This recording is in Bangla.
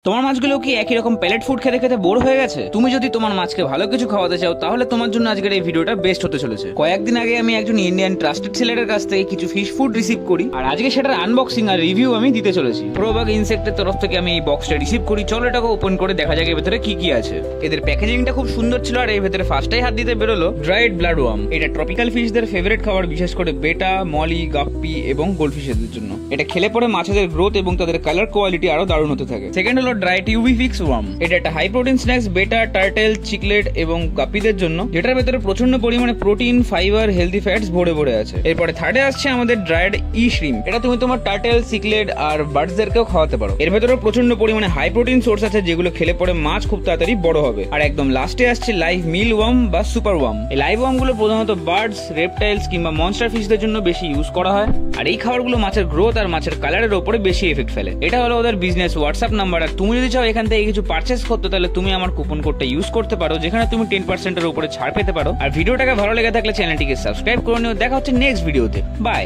তোমার মাছগুলো কি একই রকম প্যালেট ফুড খেতে খেতে বোর হয়ে গেছে? তুমি যদি তোমার মাছকে ভালো কিছু খাওয়াতে চাও তাহলে তোমার জন্য আজকের এই ভিডিওটা বেস্ট হতে চলেছে। কয়েকদিন আগে আমি একজন ইন্ডিয়ান ট্রাস্টেড সেলারের কাছ থেকে কিছু ফিশ ফুড রিসিভ করি, আর আজকে সেটার আনবক্সিং আর রিভিউ আমি দিতে চলেছি। প্রোবাগ ইনসেক্টের তরফ থেকে আমি এই বক্সটা রিসিভ করি। চলো এটাকে ওপেন করে দেখা যাক এর ভেতরে কি কি আছে। এদের প্যাকেজিংটা খুব সুন্দর ছিল, আর এর ভেতরে ফার্স্টেই হাত দিতে বেরোলো ড্রাইড ব্লাড ওয়ার্ম। এটা ট্রপিক্যাল ফিশদের ফেভারিট খাবার, বিশেষ করে বেটা, মলি, গাপ্পি এবং গোল্ডফিশদের জন্য। এটা খেলে পরে মাছেদের গ্রোথ এবং তাদের কালার কোয়ালিটি আরো দারুণ হতে থাকে। সেকেন্ড হলো ড্রাই টিউবি ফিক্স ওয়ার্ম। এটা একটা high protein snacks betta, turtle, cichlid এবং গাপ্পিদের জন্য, যেটার ভেতরে প্রচন্ড পরিমাণে প্রোটিন, ফাইবার, হেলদি ফ্যাটস ভরে ভরে আছে। এরপরে থার্ডে আসছে আমাদের ড্রাইড ই শ্রিম। এটা তুমি তোমার টার্টেল, চিকলেট আর বার্ডসদেরকেও খাওয়াতে পারো। এর ভেতরে প্রচন্ড পরিমাণে হাই প্রোটিন সোর্স আছে, যেগুলো খেলে পরে মাছ খুব তাড়াতাড়ি বড় হবে। আর একদম লাস্টে আসছে লাইভ মিল ওয়ার্ম বা সুপার ওয়ার্ম। এই লাইভ ওয়ার্ম গুলো প্রধানত বার্ডস, রেপটাইলস কিংবা মনস্টার ফিশদের জন্য বেশি ইউজ করা হয়, আর এই খাবারগুলো মাছের গ্রোথ আর মাছের কালারের উপরে বেশি এফেক্ট ফেলে। এটা হলো ওদের বিজনেস হোয়াটসঅ্যাপ নাম্বার। আর তুমি যদি চাও এখান থেকে কিছু পারচেস করতে, তাহলে তুমি আমার কুপন কোডটা ইউজ করতে পারো, যেখানে তুমি 10% এর উপরে ছাড় পেতে পারো। আর ভিডিওটাকে ভালো লেগে থাকলে চ্যানেলটিকে সাবস্ক্রাইব করে নিও। দেখা হচ্ছে নেক্সট ভিডিওতে। বাই।